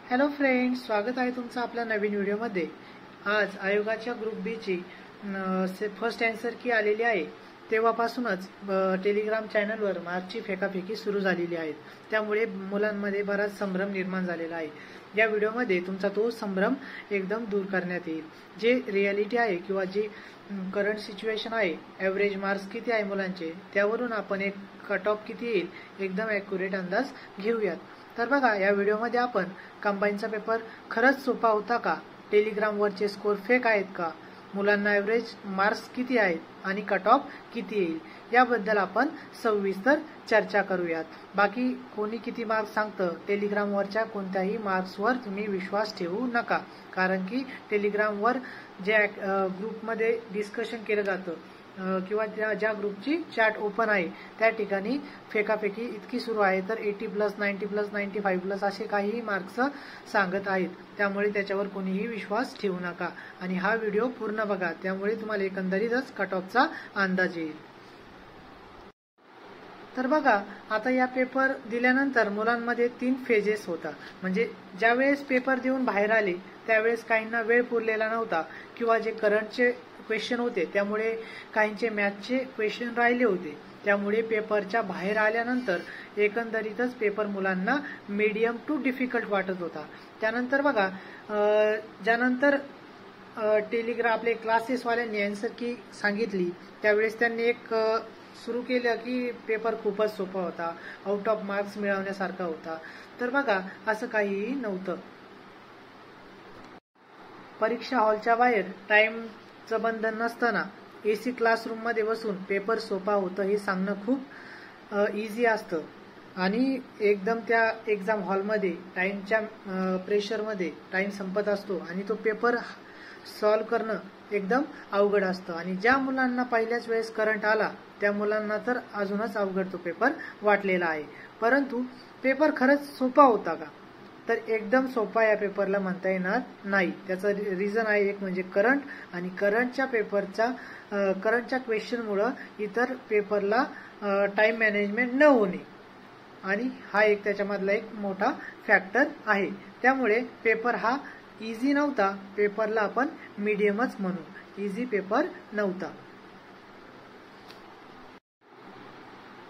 Hello friends, स्वागत आहे तुमचं आपल्या नवीन व्हिडिओमध्ये। आज आयोगाच्या ग्रुप बी ची फर्स्ट आन्सर की आलेली आहे। तेव्हापासूनच टेलिग्राम चॅनलवर मार्कची फेकाफेकी सुरू झालेली आहे। त्यामुळे मुलांमध्ये बराच संभ्रम निर्माण झालेला आहे। या व्हिडिओमध्ये तुमचा तो संभ्रम एकदम दूर करण्यात येईल। जे रियालिटी आहे किंवा जे करंट सिच्युएशन आहे, एव्हरेज मार्क्स किती आहे मुलांचे, त्यावरून आपण एक कट ऑफ किती येईल एकदम ॲक्युरेट अंदाज घेऊयात। तर बघा, या व्हिडिओमध्ये आपण कंबाईनचा पेपर खरंच सोपा होता का, टेलिग्रामवरचे स्कोर फेक आहेत का, मुलांना एव्हरेज मार्क्स किती आहेत आणि कट ऑफ किती येईल याबद्दल आपण सविस्तर चर्चा करूयात। बाकी कोणी किती मार्क्स सांगतं, टेलिग्रामवरच्या कोणत्याही मार्क्सवर तुम्ही विश्वास ठेवू नका, कारण की टेलिग्रामवर जे ग्रुपमध्ये डिस्कशन केलं जातं किंवा ज्या ग्रुपची चॅट ओपन आहे त्या ठिकाणी फेकाफेकी इतकी सुरू आहे, तर 80+, 90+, 95+ असे काही मार्क्स सांगत आहेत। त्यामुळे त्याच्यावर कोणीही विश्वास ठेवू नका आणि हा व्हिडिओ पूर्ण बघा, त्यामुळे तुम्हाला एकंदरीतच कट ऑफचा अंदाज येईल। तर बघा, आता या पेपर दिल्यानंतर मुलांमध्ये 3 फेजेस होता। म्हणजे ज्यावेळेस पेपर देऊन बाहेर आले त्यावेळेस काहींना वेळ पुरलेला नव्हता किंवा जे करंटचे क्वेश्चन होते त्यामुळे काहींचे मॅथचे क्वेश्चन राहिले होते। त्यामुळे पेपरच्या बाहेर आल्यानंतर एकंदरीतच पेपर मुलांना मीडियम टू डिफिकल्ट वाटत होता। त्यानंतर बघा, ज्यानंतर टेलिग्राम आपले क्लासेसवाल्यांनी आन्सर की सांगितली त्यावेळेस त्यांनी एक सुरू केलं की पेपर खूपच सोपा होता, आउट ऑफ मार्क्स मिळवण्यासारखा होता। तर बघा, असं काहीही नव्हतं। परीक्षा हॉलच्या बाहेर टाइमचं बंधन नसताना एसी क्लासरूम मध्ये बसून पेपर सोपा होतं हे सांगणं खूप इझी असतं आणि एकदम त्या एक्झाम हॉलमध्ये टाइमच्या प्रेशरमध्ये टाइम संपत असतो आणि तो पेपर सॉल्व्ह करणं एकदम अवघड असतं। आणि ज्या मुलांना पहिल्याच वेळेस करंट आला त्या मुलांना तर अजूनच अवघड तो पेपर वाटलेला आहे। परंतु पेपर खरंच सोपा होता का, तर एकदम सोपा या पेपरला म्हणता येणार नाही। त्याचं रिझन आहे एक म्हणजे करंट, आणि करंटच्या क्वेश्चनमुळे इतर पेपरला टाइम मॅनेजमेंट न होणे, आणि हा एक त्याच्यामधला एक मोठा फॅक्टर आहे। त्यामुळे पेपर हा इझी नव्हता, पेपरला आपण मीडियमच म्हणू, इझी पेपर नव्हता।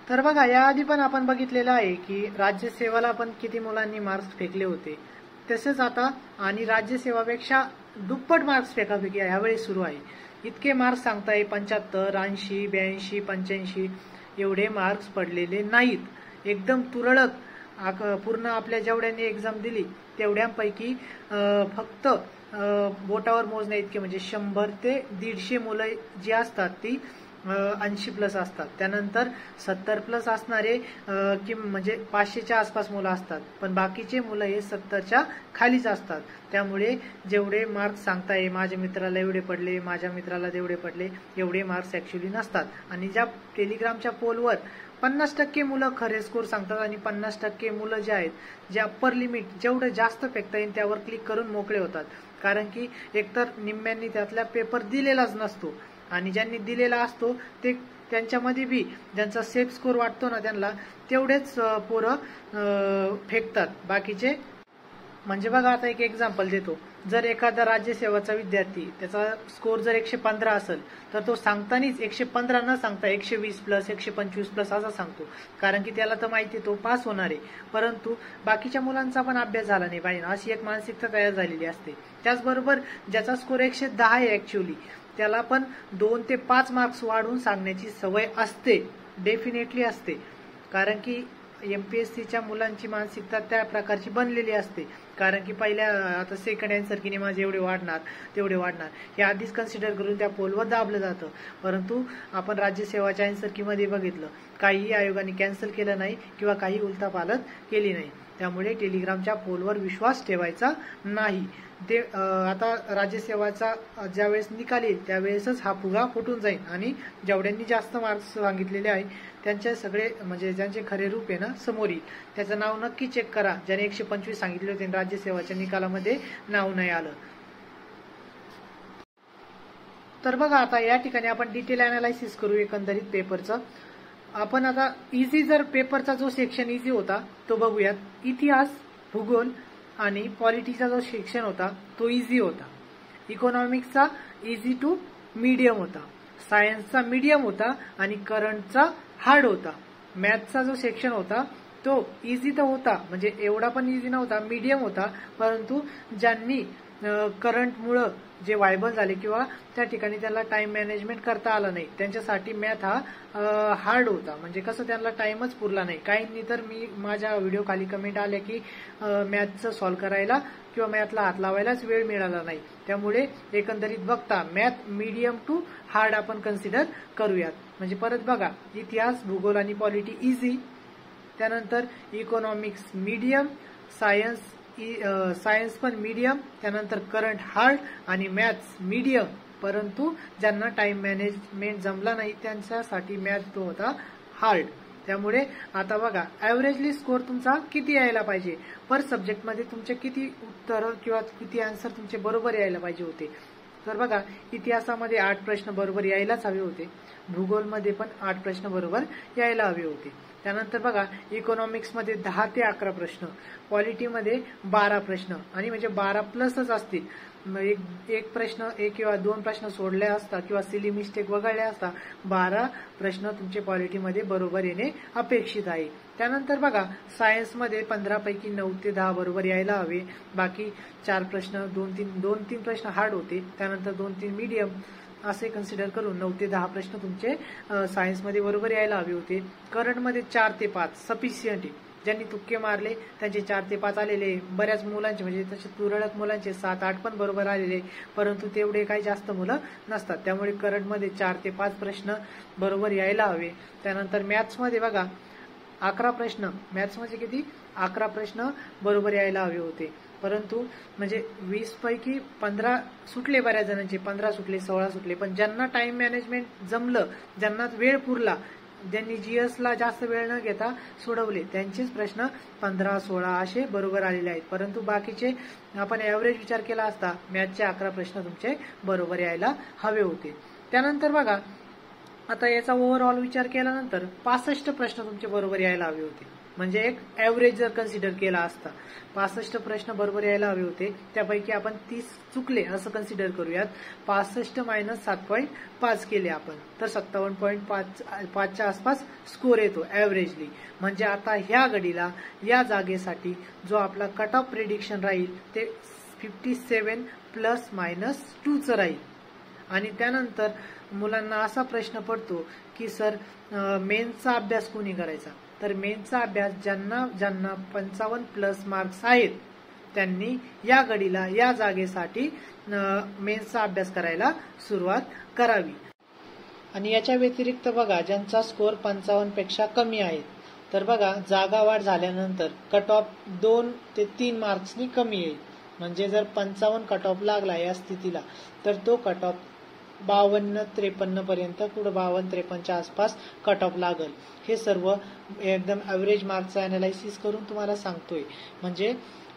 तर बघा, याआधी पण आपण बघितलेलं आहे की राज्यसेवाला पण किती मुलांनी मार्क्स फेकले होते, तसेच आता आणि राज्यसेवापेक्षा दुप्पट मार्क्स फेकाफेकी ह्यावेळी सुरू आहे। इतके मार्क्स सांगताय 75, 80, 82, 85 एवढे मार्क्स पडलेले नाहीत। एकदम तुरळक पूर्ण आपल्या जेवढ्यांनी एक्झाम दिली तेवढ्यांपैकी फक्त बोटावर मोजण्या इतके म्हणजे 100 ते 150 मुलं जी असतात ती 80+ असतात। त्यानंतर 70+ असणारे की म्हणजे 500च्या आसपास मुलं असतात, पण बाकीचे मुलं हे 70च्या खालीच असतात। त्यामुळे जेवढे मार्क्स सांगताय माझ्या मित्राला एवढे पडले, माझ्या मित्राला तेवढे पडले, एवढे मार्क्स ऍक्च्युली नसतात। आणि ज्या टेलिग्रामच्या पोलवर 50% मुलं खरे स्कोर सांगतात आणि 50% मुलं जे आहेत, जे अप्पर लिमिट जेवढं जास्त फेकता येईल त्यावर क्लिक करून मोकळे होतात, कारण की एकतर निम्म्यांनी त्यातला पेपर दिलेलाच नसतो आणि ज्यांनी दिलेला असतो ते त्यांच्यामध्ये बी ज्यांचा सेफ स्कोर वाटतो ना त्यांना तेवढेच पोरं फेकतात बाकीचे। म्हणजे बघा, आता एक एक्झाम्पल देतो, जर एखादा राज्यसेवाचा विद्यार्थी त्याचा स्कोर जर 115 असेल तर तो सांगतानाच 115 न सांगता 120+, 125+ असा सांगतो, कारण की त्याला तर माहिती तो पास होणार आहे। परंतु बाकीच्या मुलांचा पण अभ्यास झाला नाही पाहिजे अशी एक मानसिकता तयार झालेली असते। त्याचबरोबर ज्याचा स्कोर 110 आहे ऍक्च्युली त्याला पण 2 ते 5 मार्क्स वाढवून सांगण्याची सवय असते, डेफिनेटली असते, कारण की MPSCच्या मुलांची मानसिकता त्या प्रकारची बनलेली असते। कारण की पहिल्या आता सेकंड आन्सर की माझे एवढे वाढणार तेवढे वाढणार हे आधीच कन्सिडर करून त्या पोलवर दाबलं जातं। परंतु आपण राज्यसेवाच्या आन्सर की मध्ये बघितलं, काहीही आयोगाने कॅन्सल केलं नाही किंवा काही उलथापालथ केली नाही। त्यामुळे टेलिग्रामच्या पोलवर विश्वास ठेवायचा नाही। ते आता राज्यसेवाचा ज्यावेळेस निकाल येईल त्यावेळेसच हा फुगा फुटून जाईल आणि जेवढ्यांनी जास्त मार्क्स सांगितलेले आहे त्यांचे सगळे म्हणजे ज्यांचे खरे रूप आहे ना समोर येईल। त्याचं नाव नक्की चेक करा, ज्याने 125 सांगितले होते राज्यसेवाच्या निकालामध्ये नाव नाही आलं। तर बघा, आता या ठिकाणी आपण डिटेल अनालायसिस करू एकंदरीत पेपरचं। आपण आता इझी जर पेपरचा जो सेक्शन इझी होता तो बघूयात। इतिहास, भूगोल, आणि पॉलिटीचा जो सेक्शन होता तो इझी होता, इकॉनॉमिक्सचा इझी टू मीडियम होता, सायन्सचा मीडियम होता आणि करंटचा हार्ड होता. मॅथचा जो सेक्शन होता तो इझी तर होता, म्हणजे एवढा पण इझी नव्हता, मीडियम होता, परंतु ज्यांनी करंटमुळं जे वायबल झाले किंवा त्या ठिकाणी त्यांना टाइम मॅनेजमेंट करता आलं नाही त्यांच्यासाठी मॅथ हा हार्ड होता. म्हणजे कसं त्यांना टाइमच पुरला नाही. काहींनी तर मी माझ्या व्हिडिओ खाली कमेंट आल्या की मॅथचं सॉल्व्ह करायला किंवा मॅथला हात लावायलाच वेळ मिळाला नाही. त्यामुळे एकंदरीत बघता मॅथ मीडियम टू हार्ड आपण कन्सिडर करूयात. म्हणजे परत बघा, इतिहास, भूगोल आणि पॉलिटी इझी, त्यानंतर इकॉनॉमिक्स मीडियम, सायन्स पण मीडियम, त्यानंतर करंट हार्ड आणि मॅथ्स मीडियम, परंतु ज्यांना टाइम मॅनेजमेंट जमला नाही त्यांच्यासाठी मॅथ तो होता हार्ड. त्यामुळे आता बघा, ऍव्हरेजली स्कोर तुमचा किती यायला पाहिजे, पर सब्जेक्टमध्ये तुमचे किती उत्तर किंवा किती आन्सर तुमचे बरोबर यायला पाहिजे होते. तर बघा, इतिहासामध्ये 8 प्रश्न बरोबर यायलाच हवे होते, भूगोलमध्ये पण 8 प्रश्न बरोबर यायला हवे होते. त्यानंतर बघा, इकॉनॉमिक्समध्ये 10 ते 11 प्रश्न, पॉलिटीमध्ये 12 प्रश्न, आणि म्हणजे 12 प्लसच असतील. एक प्रश्न, एक किंवा 2 प्रश्न सोडले असता किंवा सिली मिस्टेक वगळले असता 12 प्रश्न तुमचे पॉलिटीमध्ये बरोबर येणे अपेक्षित आहे. त्यानंतर बघा, सायन्समध्ये 15 पैकी 9 ते 10 बरोबर यायला हवे. बाकी 4 प्रश्न, 2-3 प्रश्न हार्ड होते, त्यानंतर 2-3 मीडियम, असे कन्सिडर करून 9 ते 10 प्रश्न तुमचे सायन्समध्ये बरोबर यायला हवे होते. करंटमध्ये 4 ते 5 सफिशियंट. ज्यांनी तुक्के मारले त्यांचे 4 ते 5 आलेले, बऱ्याच मुलांचे म्हणजे तसे तुरळक मुलांचे 7-8 पण बरोबर आलेले, परंतु तेवढे काही जास्त मुलं नसतात. त्यामुळे करंटमध्ये 4 ते 5 प्रश्न बरोबर यायला हवे. त्यानंतर मॅथ्समध्ये बघा, 11 प्रश्न, मॅथ्समध्ये किती 11 प्रश्न बरोबर यायला हवे होते, परंतु म्हणजे 20 पैकी 15 सुटले, बऱ्याच जणांचे 15 सुटले, 16 सुटले. पण ज्यांना टाइम मॅनेजमेंट जमलं, ज्यांना वेळ पुरला, ज्यांनी जीएसला जास्त वेळ न घेता सोडवले, त्यांचेच प्रश्न 15-16 असे बरोबर आलेले आहेत. परंतु बाकीचे आपण ऍव्हरेज विचार केला असता मॅथचे 11 प्रश्न तुमचे बरोबर यायला हवे होते. त्यानंतर बघा, आता याचा ओव्हरऑल विचार केल्यानंतर 65 प्रश्न तुमचे बरोबर यायला हवे होते. म्हणजे एक ऍव्हरेज जर कन्सिडर केला असता 65 प्रश्न बरोबर यायला हवे होते, त्यापैकी आपण 30 चुकले असं कन्सिडर करूयात. 65 - 7.5 केले आपण तर 57.5च्या आसपास स्कोर येतो ऍव्हरेजली. म्हणजे आता ह्या घडीला या जागेसाठी जो आपला कट ऑफ प्रेडिक्शन राहील ते 57 ± 2 राहील. आणि त्यानंतर मुलांना असा प्रश्न पडतो की सर मेन्सचा अभ्यास कोणी करायचा, तर मेन्सचा अभ्यास ज्यांना 55+ मार्क्स आहेत त्यांनी या घडीला या जागेसाठी मेन्सचा अभ्यास करायला सुरुवात करावी. आणि याच्या व्यतिरिक्त बघा, ज्यांचा स्कोर 55 पेक्षा कमी आहे, तर बघा जागा वाढ झाल्यानंतर कट ऑफ 2 ते 3 मार्क्सनी कमी येईल. म्हणजे जर 55 कट ऑफ लागला या स्थितीला, तर तो कट ऑफ 52-53 पर्यंत, कुठं 52-53च्या आसपास कट ऑफ लागल. हे सर्व एकदम ऍव्हरेज मार्क्सचा अनालायसिस करून तुम्हाला सांगतोय. म्हणजे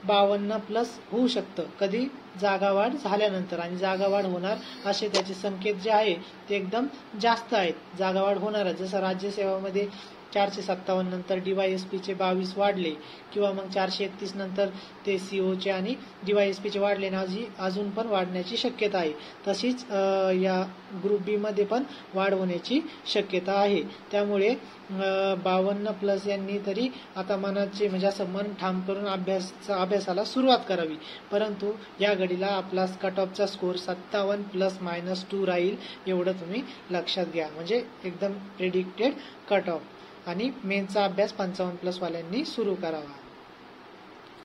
52+ होऊ शकतं कधी, जागा वाढ झाल्यानंतर. आणि जागा वाढ होणार असे त्याचे संकेत जे आहे ते एकदम जास्त आहेत. जागा वाढ होणार, जसं राज्यसेवामध्ये 457 नंतर DYSPचे 22 वाढले, किंवा मग 431 नंतर ते COचे आणि DYSPचे वाढले ना, अजून पण वाढण्याची शक्यता आहे. तशीच या ग्रुप बी मध्ये पण वाढ होण्याची शक्यता आहे. त्यामुळे 52+ यांनी तरी आता मनाचे म्हणजे असं मन ठाम करून अभ्यासाला सुरुवात करावी. परंतु या घडीला आपला कट ऑफचा स्कोर 57 ± 2 राहील, एवढं तुम्ही लक्षात घ्या. म्हणजे एकदम प्रेडिक्टेड कट ऑफ. आणि मेन्सचा अभ्यास 55+ वाल्यांनी सुरू करावा.